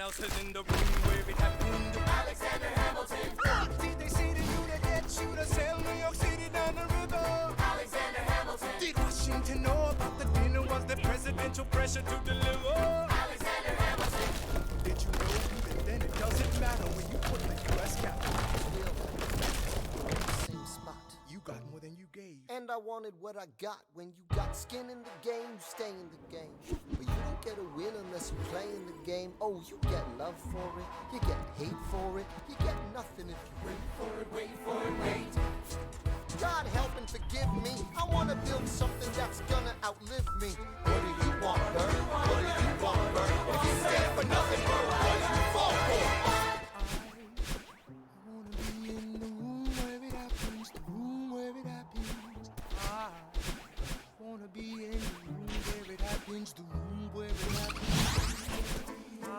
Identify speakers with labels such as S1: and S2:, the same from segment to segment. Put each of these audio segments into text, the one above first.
S1: else is in the room where it happened.
S2: Alexander Hamilton.
S1: What did they say to you to get you to sail New York City down the river?
S2: Alexander Hamilton.
S1: Did Washington know about the dinner? Was there presidential pressure to deliver?
S2: Alexander Hamilton.
S1: Did you know that then it doesn't matter when you put the U.S. capital?
S3: Same spot.
S1: You got more than you gave.
S3: And I wanted what I got. When you got skin in the game, you stay in the game. But you don't get a win unless you play in the game. Oh, you get love for it, you get hate for it, you get nothing if you wait for it, wait for it, wait. God help and forgive me. I wanna build something that's gonna outlive me. What do you want, Bert? What do you want, Bert? If you stand for nothing, Bert, what do you fall for?
S1: I wanna be in the room where it happens, the room where it happens. I wanna be in the room where it happens, the room where it happens. I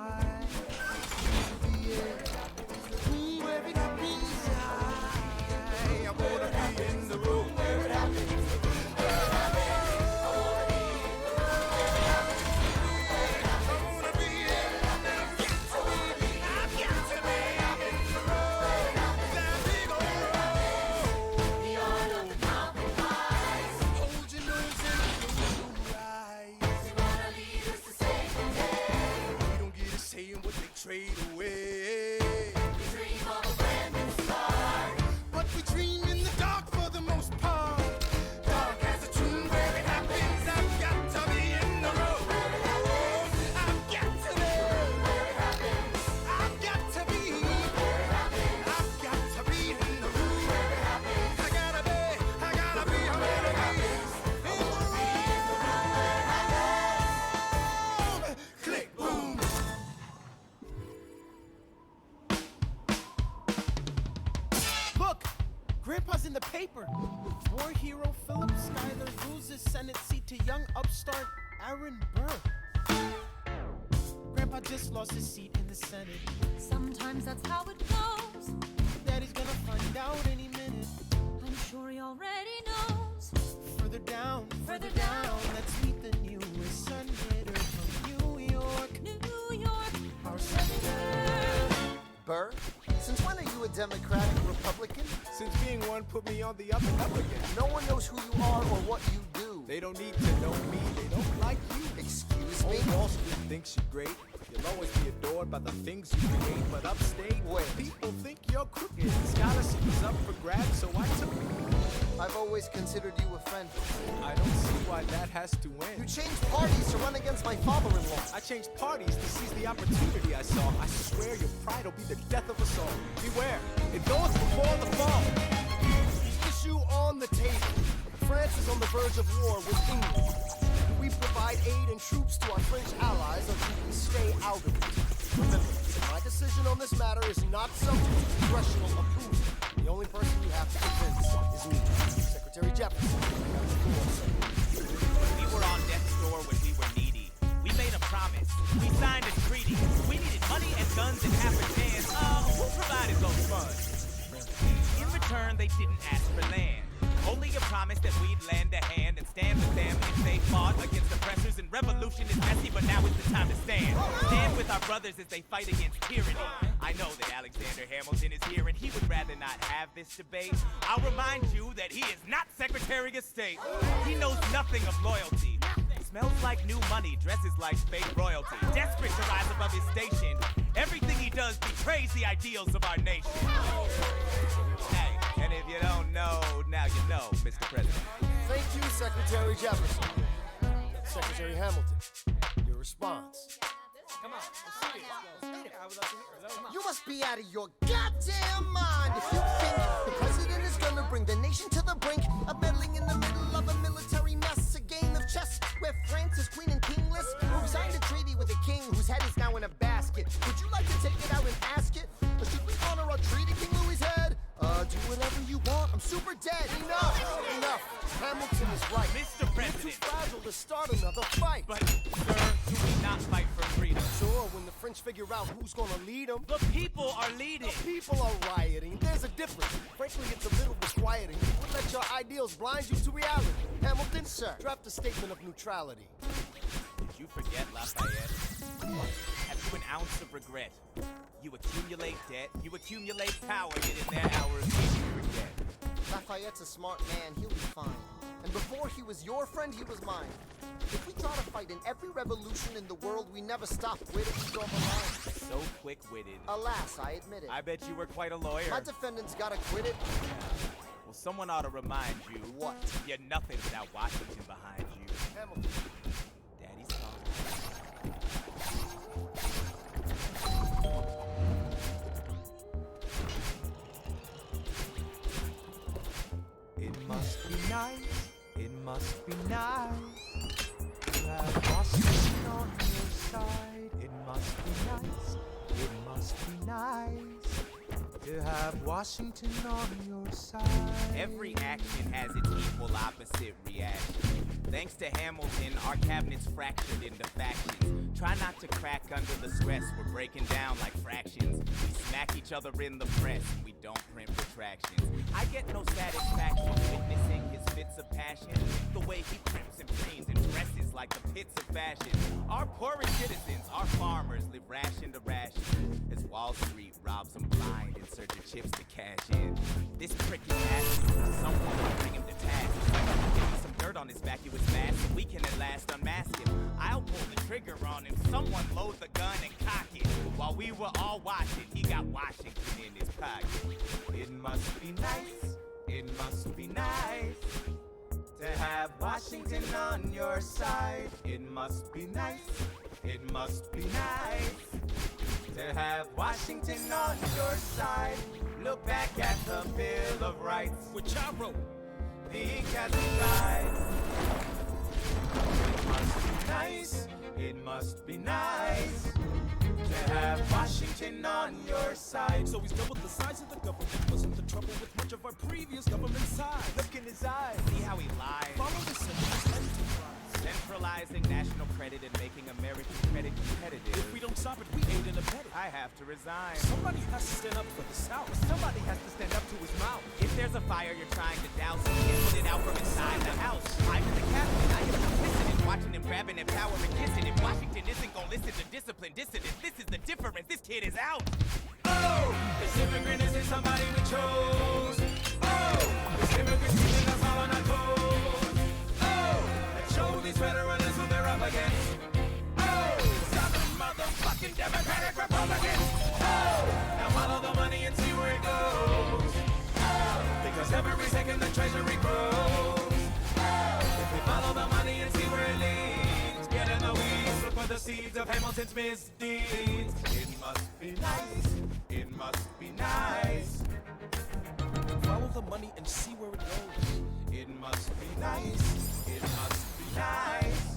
S1: wanna be in the room where it happens. I wanna be in the room where it happens. Saying what they trade away.
S2: We dream of a brand new start.
S1: But we dream in the dark for the most part. Dark as a tomb where it happens. I've got to be in the room. I've got to be
S2: Where it happens.
S1: I've got to be
S2: Where it happens.
S1: I've got to be in the room.
S2: Where it happens.
S1: I gotta be
S2: Where it happens.
S1: in the room. Click, boom. Look! Grandpa's in the paper. War hero Philip Schuyler loses Senate seat to young upstart Aaron Burr. Grandpa just lost his seat in the Senate.
S4: Sometimes that's how it goes.
S1: Daddy's gonna find out any minute.
S4: I'm sure he already knows.
S1: Further down, let's meet the newest senator from New York.
S4: New York,
S1: Our senator.
S3: Burr, since when are you a Democratic Republican?
S1: Since being one put me on the up and up again.
S3: No one knows who you are or what you do.
S1: They don't need to know me, they don't like you.
S3: Excuse me?
S1: Old Wall Street thinks you're great. You'll always be adored by the things you create. But upstate,
S3: Wait.
S1: people think you're crooked. Scholarship is up for grabs, so I took it.
S3: I've always considered you a friend.
S1: I don't see why that has to end.
S3: You changed parties to run against my father-in-law.
S1: I changed parties to seize the opportunity I saw. I swear your pride will be the death of us all. Beware, it goes before the fall.
S3: Issue on the table. France is on the verge of war with England. Do we provide aid and troops to our French allies, or do we stay out of it? Remember, my decision on this matter is not subject to congressional approval. The only person you have to convince is me, Secretary Jefferson.
S5: We were on death's door when we were needy. We made a promise. We signed a treaty. We needed money and guns and half a chance. Who provided those funds? In return, they didn't ask for land. Only a promise that we'd lend a hand and stand with them if they fought against oppressors. And revolution is messy, but now is the time to stand. Stand with our brothers as they fight against tyranny. I know that Alexander Hamilton is here and he would rather not have this debate. I'll remind you that he is not Secretary of State. He knows nothing of loyalty. Smells like new money, dresses like fake royalty. Desperate to rise above his station. Everything he does betrays the ideals of our nation. Hey, and if you don't know, now you know, Mr. President.
S3: Thank you, Secretary Jefferson. Secretary Hamilton, your response.
S1: Come on, let's see it. I would love to hear it. Come on.
S3: You must be out of your goddamn mind if you think the president is gonna bring the nation to the brink of meddling in the middle of a military mess, a game of chess where France is queen and kingless, who signed a treaty with a king whose head is now in a basket. Would you like to take it out and ask it? Or should we honor our treaty, King Louis's head? Do whatever you want. I'm super dead. Enough. Hamilton is right.
S5: Mr. President.
S3: You're too fragile to start another fight.
S5: But, sir, do we not fight for freedom?
S3: Sure, when the French figure out who's gonna lead them.
S5: The people are leading.
S3: People are rioting. There's a difference. Frankly, it's a little disquieting. You would let your ideals blind you to reality. Hamilton, sir, draft a statement of neutrality.
S5: Did you forget Lafayette? Have you an ounce ounce of regret. You accumulate debt, you accumulate power, yet in their hour of need you forget.
S3: Lafayette's a smart man, he'll be fine. And before he was your friend, he was mine. If we try to fight in every revolution in the world, we never stop. Where did we draw the line?
S5: So quick-witted.
S3: Alas, I admit it.
S5: I bet you were quite a lawyer.
S3: My defendant's gotta quit it.
S5: Well, someone ought to remind you.
S3: What?
S5: You're nothing without Washington behind you.
S3: Hamilton.
S5: Daddy's calling.
S1: It must be nice, it must be nice to have Washington on your side. It must be nice, it must be nice to have Washington on your side.
S5: Every action has its equal opposite reaction. Thanks to Hamilton, our cabinet's fractured into factions. Try not to crack under the stress, we're breaking down like fractions. We smack each other in the press, and we don't print retractions. I get no satisfaction witnessing his fits of passion. The way he crimps and preens and dresses like the pits of fashion. Our poorest citizens, our farmers, live ration to ration, as Wall Street robs them blind in search of chips to cash in. This prick is asking for someone to bring him to task. Give me some dirt on his vacuous mask so we can at last unmask him. I'll pull the trigger on him, someone load the gun and cock it. While we were all watching, he got Washington in his pocket. It must be nice, it must be nice to have Washington on your side. It must be nice, it must be nice to have Washington on your side. Look back at the Bill of Rights, which I wrote. The ink has dried. It must be nice, it must be nice to have Washington on your side.
S6: So he's doubled the size of the government. Wasn't the trouble with much of our previous government size.
S5: Look in his eyes, see how he lies.
S6: Follow the centralist enterprise.
S5: Centralizing national credit and making American credit competitive.
S6: If we don't stop it, we aid and abet it.
S5: I have to resign.
S6: Somebody has to stand up for the South.
S5: Somebody has to stand up to his mouth. If there's a fire you're trying to douse, you can't put it out from inside the house. I'm the captain, I am complicit in watching him grabbing at power and kissing. If Washington isn't gonna listen to disciplined dissidents, this is the difference, this kid is out.
S6: Oh, this immigrant isn't somebody we chose. Oh, this immigrant's keeping us all on our toes. Oh, let's show these veterans who they're up against. Oh, Southern motherfucking Democratic Republicans. Oh, now follow the money and see where it goes. Oh, because every second the treasury grows. Oh, if we follow the money and see where it leads, get in the weeds, look for the seeds of Hamilton's misdeeds. It must be nice, it must be nice. Follow the money and see where it goes. It must be nice, it must be nice.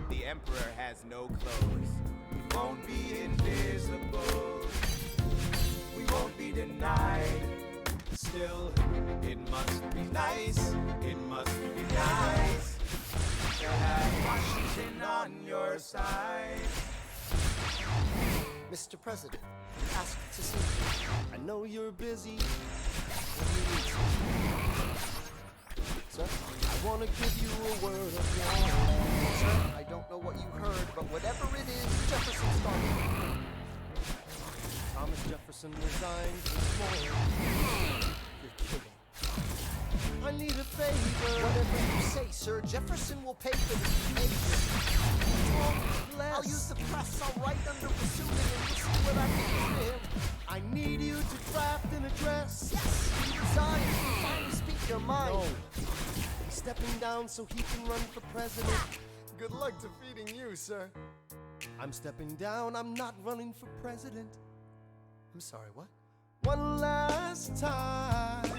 S5: The emperor has no clothes.
S6: We won't be invisible. We won't be denied. Still, it must be nice. It must be nice to have Washington on your side.
S3: Mr. President, asked to see you. I know you're busy. What do you need, sir? Sir, I want to give you a word of warning. Sir, I don't know what you heard, but whatever it is, Jefferson started. Thomas Jefferson resigned this morning. You're kidding. I need a favor. Whatever you say, sir, Jefferson will pay for this behavior. Talk less. I'll use the press. I'll write under pseudonym and listen what I can hear him. I need you to draft an address. Yes, he resigned. Finally speak your mind. No. He's stepping down so he can run for president. Good luck defeating you, sir. I'm stepping down. I'm not running for president. I'm sorry, what? One last time.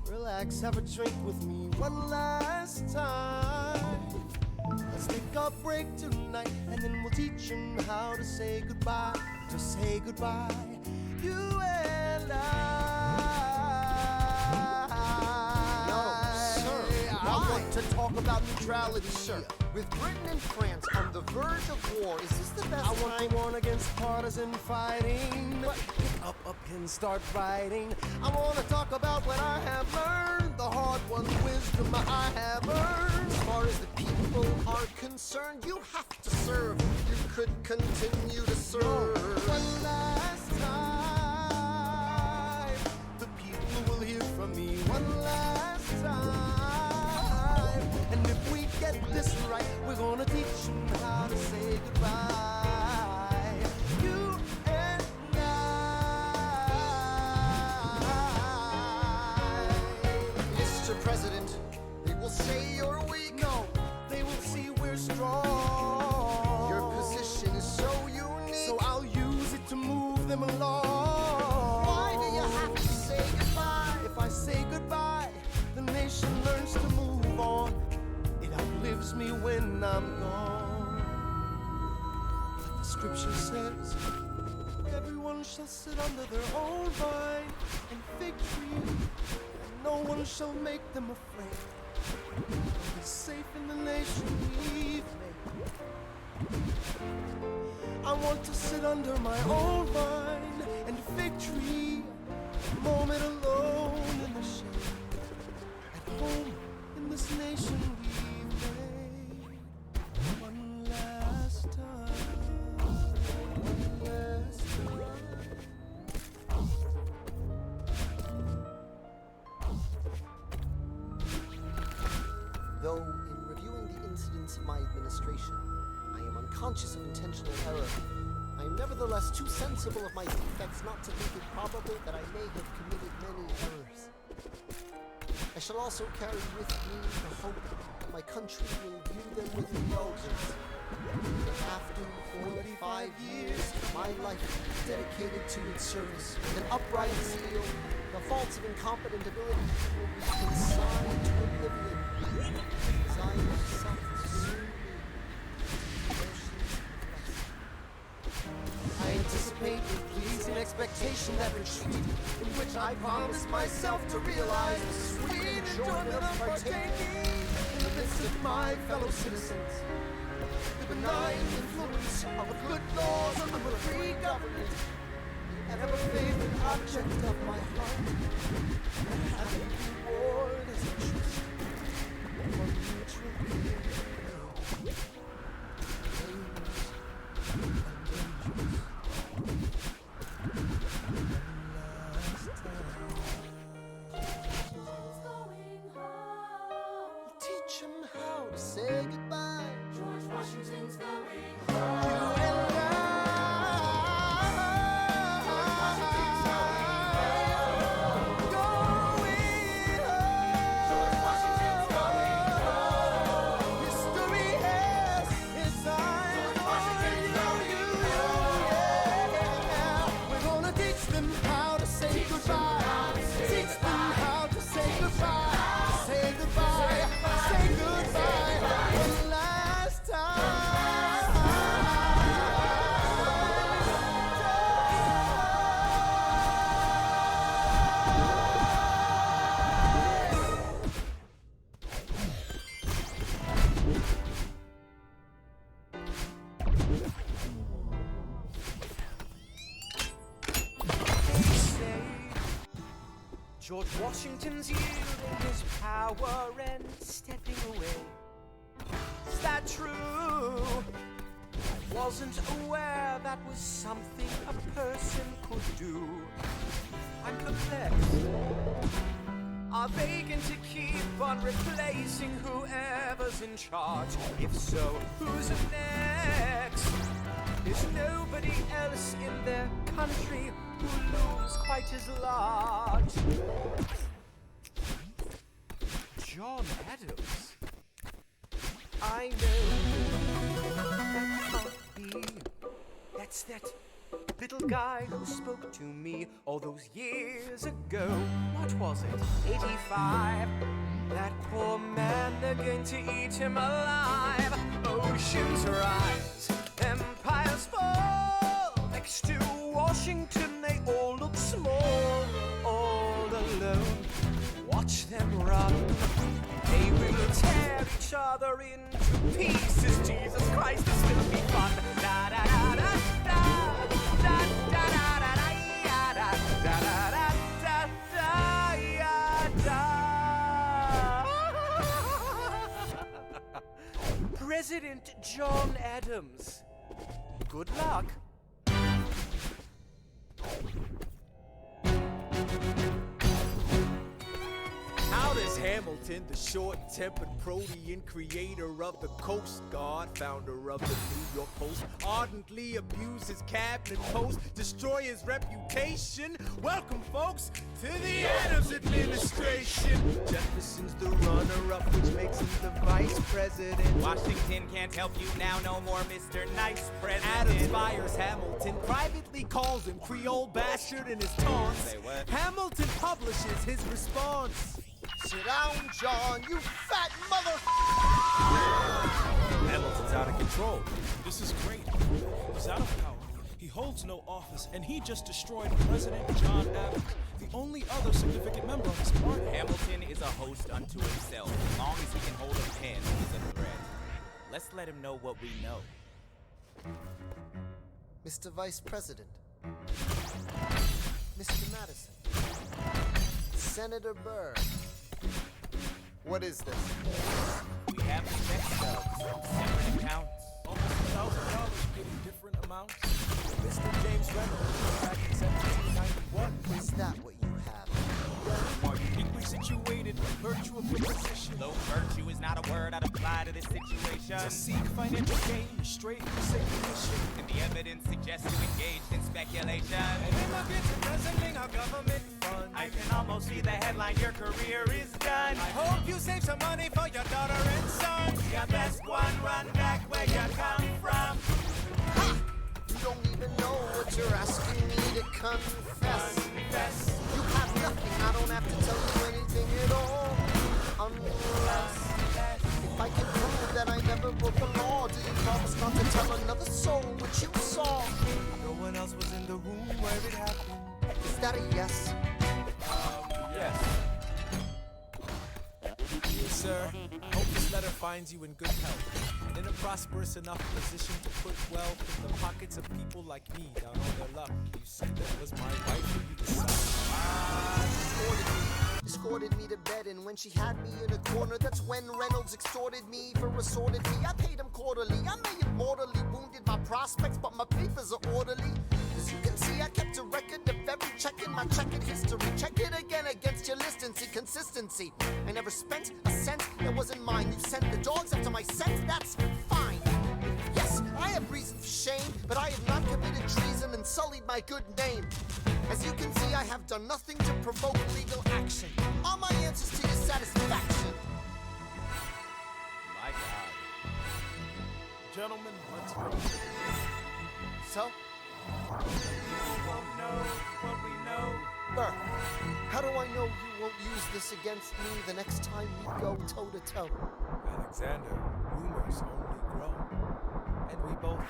S3: Relax, have a drink with me one last time. Let's take a break tonight, and then we'll teach him how to say goodbye. To say goodbye, you and I. No, sir, I want to talk about neutrality, sir. With Britain and France on the verge of war, is this the best I want to warn against partisan fighting. Pick up a pen, start writing. I want to talk about what I have learned, the hard-won wisdom I have earned. As far as the people are concerned, you have to serve your could continue to serve.
S1: One last time, the people will hear from me. One last time, and if we get this right, we're gonna teach them how to say goodbye. You and I.
S3: Mr. President, they will say you're weak.
S1: No, they will see we're strong.
S3: Your position is so unique.
S1: So I'll use it to move them along.
S3: Why do you have to say goodbye?
S1: If I say goodbye, the nation learns to move on. It outlives me when I'm gone. Like the scripture says, everyone shall sit under their own vine and fig tree, and no one shall make them afraid. They'll be safe in the nation we've made. I want to sit under my own vine and fig tree, a moment alone in the shade, at home in this nation we've made. One last time, one last
S3: Though in reviewing the incidents of my administration, I am unconscious of intentional error, I am nevertheless too sensible of my defects not to think it probable that I may have committed many errors. I shall also carry with me the hope that my country will view them with indulgence. And after 45 years of my life dedicated to its service with an upright zeal, the faults of incompetent ability will be consigned to oblivion. As I myself soon
S1: I anticipate with pleasing expectation that retreat in which I promise myself to realize the sweet enjoyment of partaking in the midst of my fellow citizens. The benign influence of a good laws of a free government, the ever favorite object of my heart, and happy reward as a trust for mutual care.
S3: teach him how to say goodbye.
S2: George Washington's going
S3: You and I.
S2: George Washington's going home.
S1: History has its eyes
S2: George
S1: on
S2: Washington's
S1: you.
S2: going
S1: We're gonna teach them how to say goodbye. Teach them how to say goodbye. Say goodbye. Say goodbye. One last
S5: George Washington's yielding his power and stepping away. Is that true? I wasn't aware that was something a person could do. I'm perplexed. Are they going to keep on replacing whoever's in charge? If so, who's next? There's nobody else in their country who looms quite as large. John Adams? I know that can't be. That's that little guy who spoke to me all those years ago. What was it? 85. That poor man, they're going to eat him alive. Oceans rise, empires fall. Next to Washington, they all look small, all alone. Watch them run. They will tear each other into pieces. Jesus Christ, this will be fun. Da da da da da da da da da da da da da da. President John Adams.
S7: Good luck.
S6: How does Hamilton, the short-tempered protean creator of the Coast Guard, founder of the New York Post, ardently abuse his cabinet post, destroy his reputation? Welcome, folks, to the Adams administration. Jefferson's the runner-up, which makes him the vice president.
S5: Washington can't help you now, no more Mr. Nice President.
S6: Adams fires Hamilton, privately calls him Creole bastard in his taunts.
S5: Say what?
S6: Hamilton publishes his response.
S3: Sit down, John, you fat mother.
S6: Hamilton's out of control.
S8: This is great. He's out of power. He holds no office, and he just destroyed President John Adams, the only other significant member of his party.
S5: Hamilton is a host unto himself. As long as he can hold a pen, he's a threat. Let's let him know what we know.
S3: Mr. Vice President, Mr. Madison, Senator Burr. What is this?
S5: We have the check stubs, separate accounts.
S8: Almost $1,000 getting different amounts.
S6: Mr. James Reynolds back in 1791.
S3: Is that what you have?
S8: You are uniquely situated by virtue of your position
S5: Though virtue is not a word I'd apply to this situation.
S8: to seek financial gain straight from sacred mission.
S5: And the evidence suggests you engaged in speculation.
S6: Immigrants embezzling our government funds.
S5: I can almost see the headline, your career is done.
S6: I hope you save some money for your daughter and son.
S5: You best one run back where you come from.
S3: You don't even know what you're asking me to confess. You have nothing, I don't have to tell you anything at all. Unless, if I can prove that I never broke the law, do you promise not to tell another soul what you saw?
S6: No one else was in the room where it happened.
S3: Is that a yes?
S6: Yes. Yes, sir. I hope this letter finds you in good health and in a prosperous enough position to put wealth in the pockets of people like me down on their luck. You said that was my wife and you
S3: Escorted me to bed, and when she had me in a corner, that's when Reynolds extorted me for a sordid fee. I paid him quarterly. I may have mortally wounded my prospects, but my papers are orderly. As you can see, I kept a record of every check in my checkered history. Check it again against your list and see consistency. I never spent a cent that wasn't mine. You sent the dogs after my scent, that's fine. Yes, I have reason for shame, but I have not committed treason and sullied my good name. As you can see, I have done nothing to provoke legal action. All my answers to your satisfaction.
S5: My God.
S8: Gentlemen, let's go.
S3: So,
S5: You won't know what we know.
S3: Burr, how do I know you won't use this against me the next time we go toe-to-toe?
S6: Alexander, rumors only grow. And we both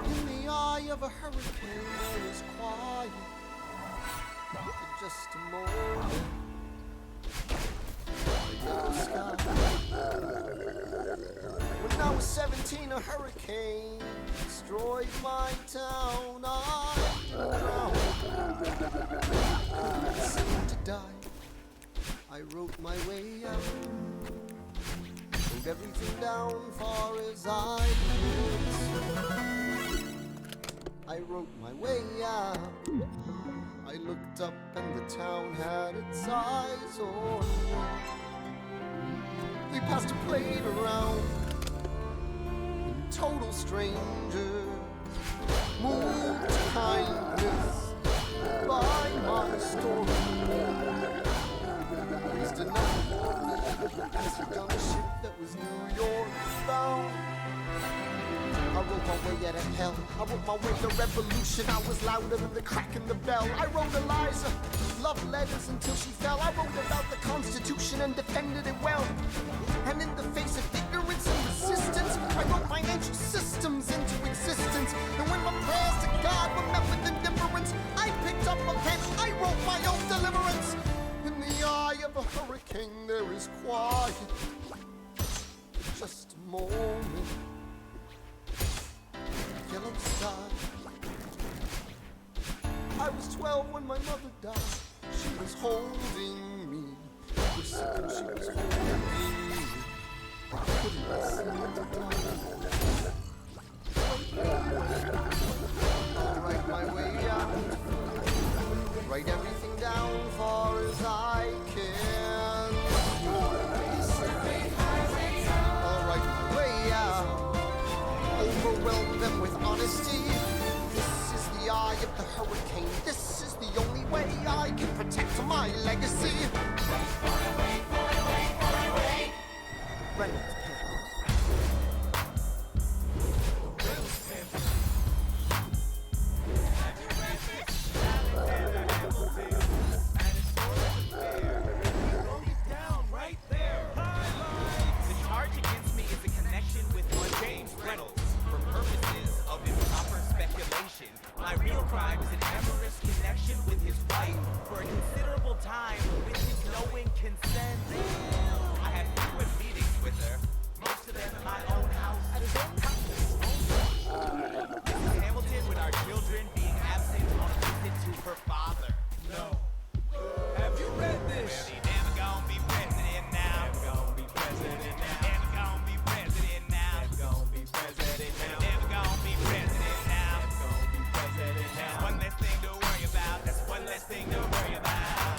S3: In the eye of a hurricane, there is quiet for just a moment. The sky. When I was 17, a hurricane destroyed my town. I seemed to die. I wrote my way out. Wrote everything down far as I could. I wrote my way out. I looked up and the town had its eyes on me. They passed a plate around. And total strangers moved to kindness by my story. Raised enough acid on a ship that was New York bound. I wrote my way out of hell. I wrote my way to revolution. I was louder than the crack in the bell. I wrote Eliza love letters until she fell. I wrote about the Constitution and defended it well. And in the face of ignorance and resistance, I wrote financial systems into existence. And when my prayers to God were met with indifference, I picked up a pen. I wrote my own deliverance. In the eye of a hurricane, there is quiet. Just a moment. Yellow sky. I was 12 when my mother died. She was holding me. I was sick and she was holding me. Couldn't listen to die. I'll write my way out. Write everything down far as I can. I'll write my way out. Overwhelm them with honesty. This is the eye of the hurricane. This is the only way I can protect my legacy. Reynolds
S5: My real crime is an amorous connection with his wife for a considerable time with his knowing consent. I had frequent meetings with her, most of them in my own house. At his own house. Mrs. Hamilton with our children being absent on a visit to her father.
S6: No. Have you read this?
S5: Well, he never gonna be president now.
S6: Never gonna be president now.
S5: Never gonna be president now.
S6: Never gonna be president now.
S5: Never gonna be president now.
S6: Never gonna be president now.
S5: One less thing to worry about. That's one less thing to worry about.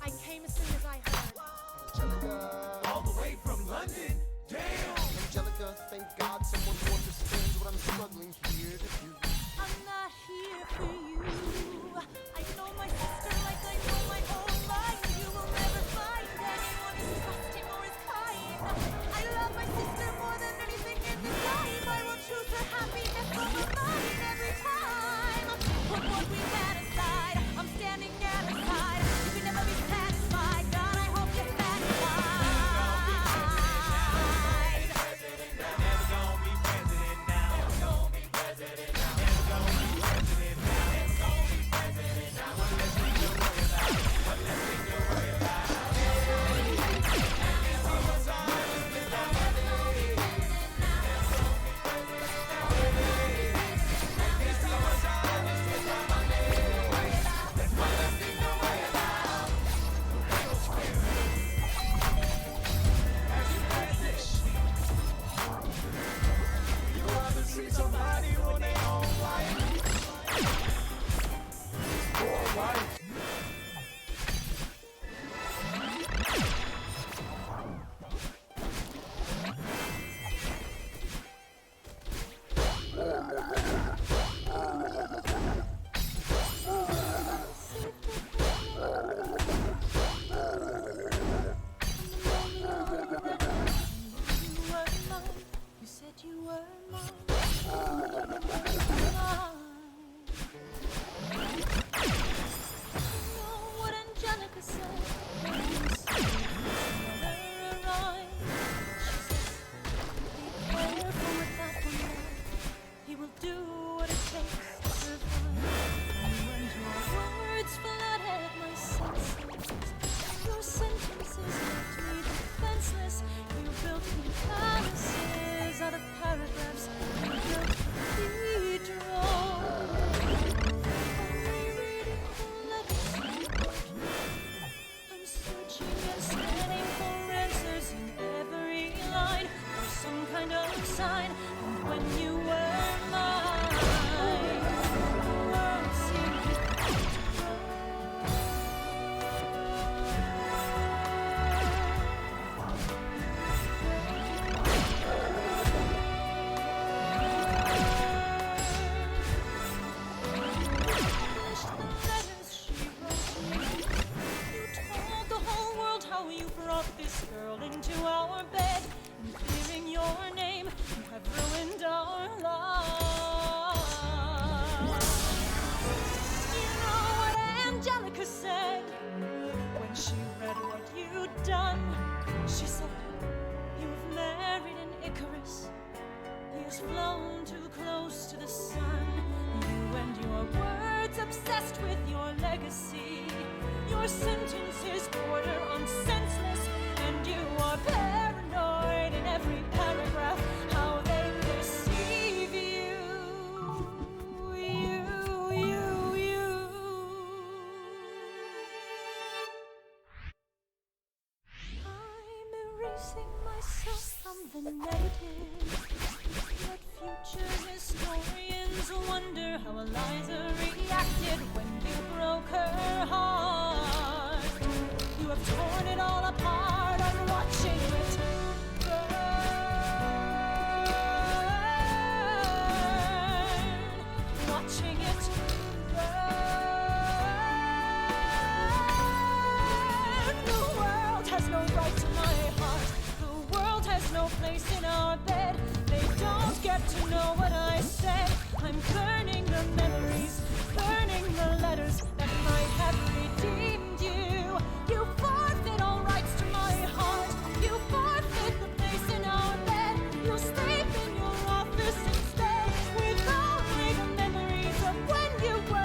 S4: I came as soon as I heard.
S3: Angelica.
S6: All the way from London. Damn.
S3: Angelica, thank God someone who understands what I'm struggling here to do.
S4: I'm not here for you. I know my sister like I know my own life. You will never find anyone as trusting or as kind. I love my sister more than anything in this life. I will choose her happiness over mine every time. Put what we had aside. I'm standing at her side. You can never be satisfied. God, I hope you're satisfied.
S5: Never gonna be president now. Never gonna be president now. Never gonna be president now. Never gonna be president now. One less thing to worry about. One less thing to worry about.
S6: You ever see somebody on their own life? Poor wife.
S4: You said you were mine. You know what Angelica said when you said her rhyme. She said, be careful with that one, love. He will do what it takes to survive. And when your words flooded my senses, your sentences left me defenseless. You built me palaces out of paragraphs. You built cathedrals. Only reading the letters you wrote. I'm searching and scanning for answers in every line, or some kind of sign. And when you were mine, the world seemed to grow. Finished the letters she wrote me. You told the whole world how you brought this girl into our bed. And clearing your name, you have ruined our lives. You know what Angelica said when she read what you'd done? She said, you've married an Icarus. He has flown too close to the sun. You and your words obsessed with your legacy. Your sentences border on senseless, and you are paranoid in every and negative. Yet future historians wonder how Eliza reacted when you broke her heart. You have torn it all apart. I'm watching it burn. Watching it burn. The world has no right to my heart. The world has no place in our bed. They don't get to know what I said. I'm burning the memories, burning the letters that might have redeemed you. You forfeit all rights to my heart. You forfeit the place in our bed. You sleep in your office instead with only the memories of when you were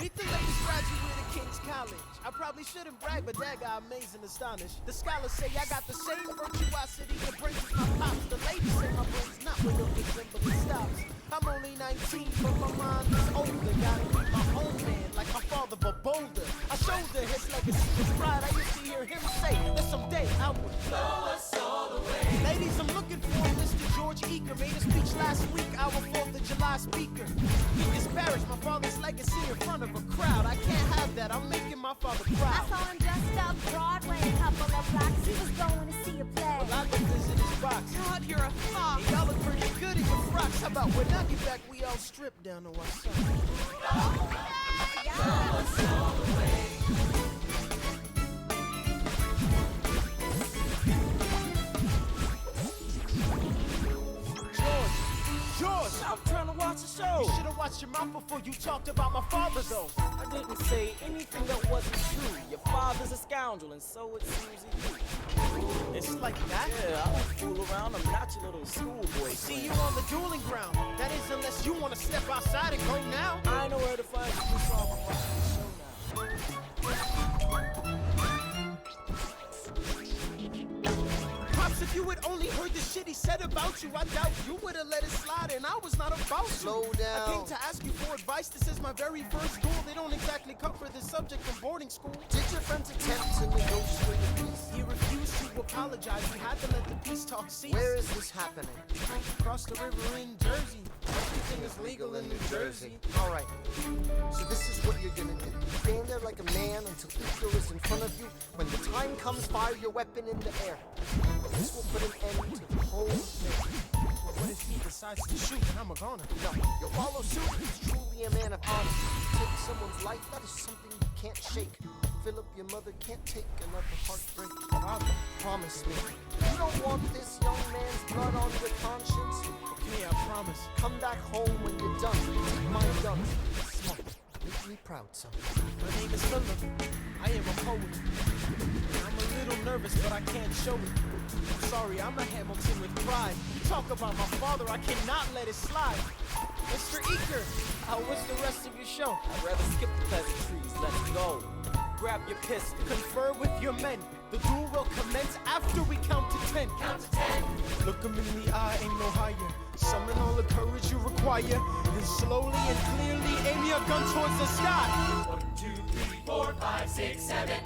S7: Meet the latest graduate of King's College. I probably shouldn't brag, but that got amazed and astonished. The scholars say I got the same virtuosity that brings my pops. The ladies say my brain's not where the resemblance stops. I'm only 19, but my mind is older. Gotta be my own man, like my father, but bolder. I shoulder his legacy, his pride. I used to hear him say that someday I would blow us all away. Ladies, I'm looking for Mr. George Eaker. Made a speech last week, our 4th of July speaker. He disparaged my father's legacy in front of a crowd. I can't have that. I'm making my father proud.
S9: I saw him dressed up Broadway, a couple of blocks. He was going to see a play.
S7: Well, I could visit his box.
S9: God, you're a fox.
S7: Hey, y'all look pretty good in your frocks. How about when I get back, we all strip down to our side? George,
S5: I'm trying to watch the show.
S7: you should have watched your mouth before you talked about my father, though.
S5: I didn't say anything that wasn't true. Your father's a scoundrel, and so it seems to you.
S7: It's like that?
S5: Yeah, I don't fool around. I'm not your little schoolboy.
S7: See you on the dueling ground. That is, unless you want to step outside and go now.
S5: I know where to find you. So I'm watching the show
S7: Pops, if you had only heard the shit he said about you, I doubt you would have let it slide, and I was not about you.
S3: Slow
S7: I
S3: down.
S7: came to ask you for advice. This is my very first duel. They don't exactly cover this subject in boarding school.
S3: Did your friends attempt to negotiate a peace?
S7: He refused to apologize. We had to let the peace talk cease.
S3: Where is this happening?
S7: Across the river in Jersey. Everything is legal in New Jersey.
S3: All right. So this is what you're gonna do. Stand there like a man until Easter is in front of you. When the time comes, fire your weapon in the air. This will put an end to the whole thing.
S7: Well, what if he decides to shoot and I'm a goner?
S3: No, you'll follow suit. He's truly a man of honor. Take someone's life, that is something you can't shake. Philip, your mother can't take another heartbreak. Father, promise me. You don't want this young man's blood on your conscience.
S7: Okay, I promise.
S3: Come back home when you're done. Take my gun. Smart. Make me proud, son.
S7: My name is Philip. I am a poet. I'm a little nervous, but I can't show it. I'm sorry, I'm a Hamilton with pride. You talk about my father, I cannot let it slide. Mr. Eaker, how was the rest of your show?
S5: I'd rather skip the pleasantries. Let's go. Grab your pistol.
S7: Confer with your men. The duel will commence after we count to 10.
S2: Count to 10.
S7: Look 'em in the eye, ain't no higher. Summon all the courage you require. Then slowly and clearly aim your gun towards the sky.
S2: 1, 2, 3, 4, 5, 6, 7.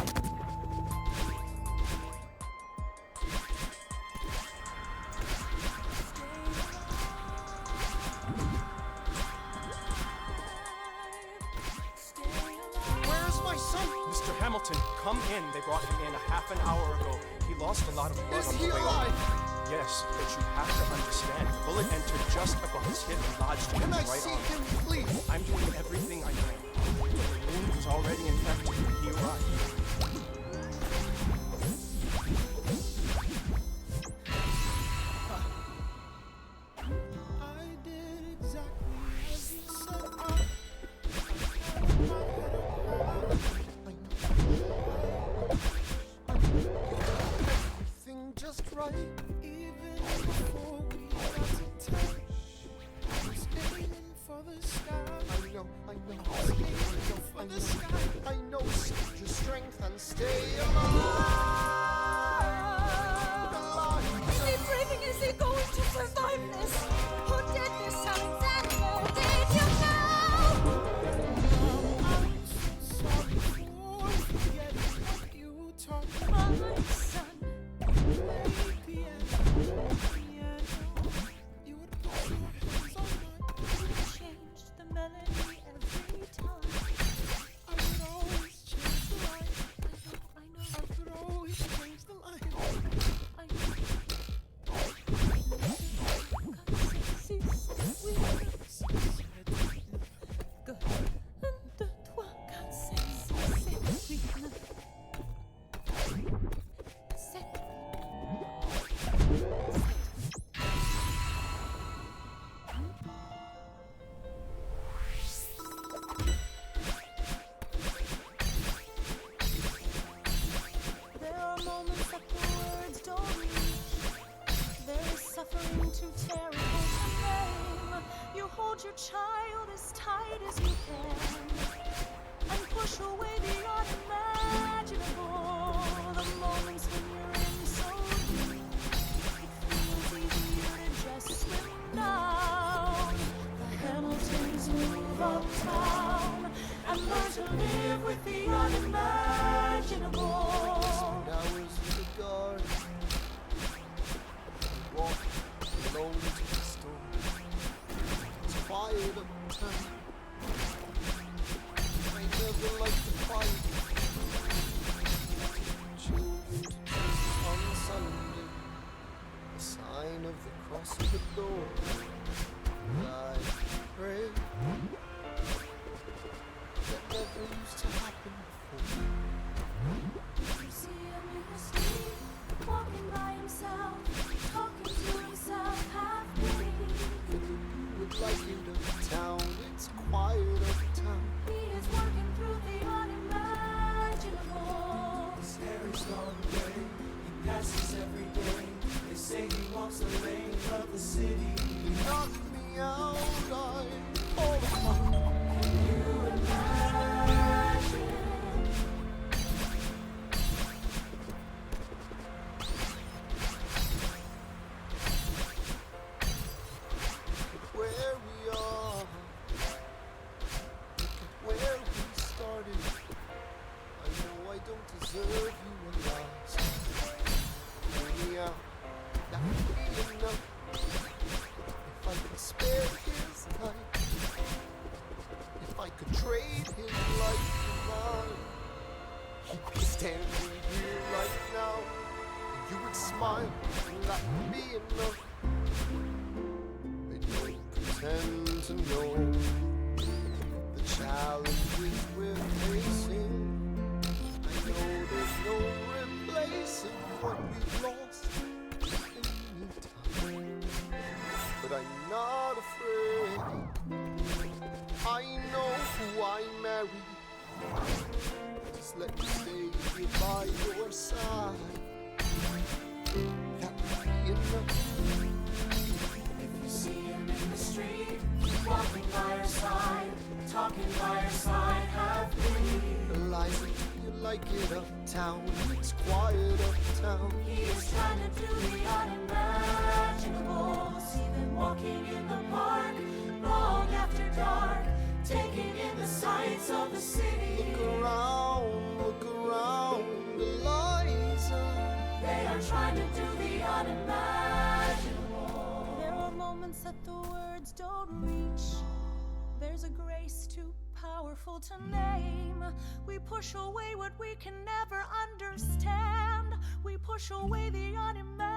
S7: Where's my son?
S8: Mr. Hamilton, come in. They brought him in a half an hour ago. He lost a lot of blood
S3: Is
S8: on
S3: he
S8: the way
S3: alive?
S8: over. Yes, but you have to understand, the bullet entered just above his hip and lodged in
S3: Can I
S8: his right
S3: see
S8: arm.
S3: him, please?
S8: I'm doing everything I can. The wound was already infected when he arrived.
S7: I did exactly as you said. I had my head up.
S3: stay alive.
S4: Is he breathing? Is he going to survive this? Who did this, Alexander? Did you know?
S1: I'm so sorry for forgetting what you taught me.
S4: My son,
S1: Piano. You would put your hands on mine.
S4: you changed the melody every time.
S1: I would always change the line.
S4: I know,
S1: I would always change the line.
S4: I know. Si, oui. Good. Un, deux, trois, quatre, cinq, six, sept, huit, neuf. Sept. There are moments that the words don't reach. There is suffering too terrible to name. You hold your child as tight as you can and push away the unimaginable. The moments when you're in so deep, it feels easier to just swim down. The Hamiltons move uptown and learn to live with the unimaginable.
S3: Hours in the garden, walk alone to the store. It's quiet uptown. I never liked the fight. Children to church on Sunday, a sign of the cross of the door. I pray that never used to happen before.
S4: You see him in the street, walking by himself, talking to himself, half-pity.
S3: Would like you to town, it's quiet uptown.
S4: He is working through the unimaginable.
S6: His hair is gone gray. He passes every day. They say he walks the lane of the city.
S3: You knock me out, I fall apart.
S4: You imagine
S3: Where we are, look at where we started. I know I don't deserve you and lost. Hear me out, that would be enough. If I could spare his life, if I could trade his life for mine, he'd be standing here right now, and you would smile, and that would be enough. I don't pretend to know the challenges we're facing. I know there's no replacing what we've lost anytime. But I'm not afraid. I know who I marry. Just let me stay here by your side. That would be enough.
S6: If you see him in the street, walking by her side, talking by her side, have pity.
S3: Eliza, you like it uptown? It's quiet uptown.
S4: he is trying to do the unimaginable. See them walking in the park, long after dark, taking in the sights of the city.
S3: Look around, Eliza.
S4: They are trying to do the unimaginable. There are moments that the words don't reach. There's a grace too powerful to name. We push away what we can never understand. We push away the unimaginable.